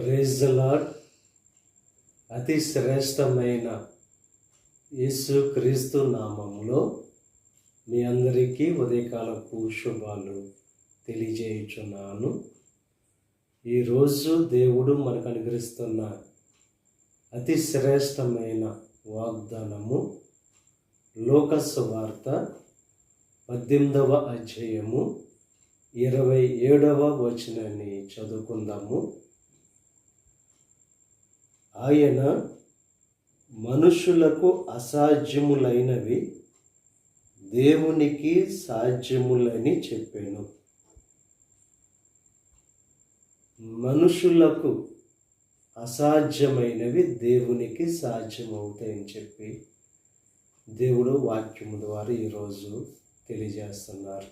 Praise the lord. అతి శ్రేష్టమైన యేసు క్రీస్తు నామములో మీ అందరికీ ఉదయకాలపు శుభాలు తెలియజేయుచున్నాను. ఈరోజు దేవుడు మనకు అనుగ్రహిస్తున్న అతి శ్రేష్టమైన వాగ్దానము లోక సువార్త 18వ అధ్యాయము 27వ వచనాన్ని చదువుకుందాము. ఆయన మనుషులకు అసాధ్యములైనవి దేవునికి సాధ్యములని చెప్పాను. మనుషులకు అసాధ్యమైనవి దేవునికి సాధ్యమవుతాయని చెప్పి దేవుడు వాక్యము ద్వారా ఈరోజు తెలియజేస్తున్నారు.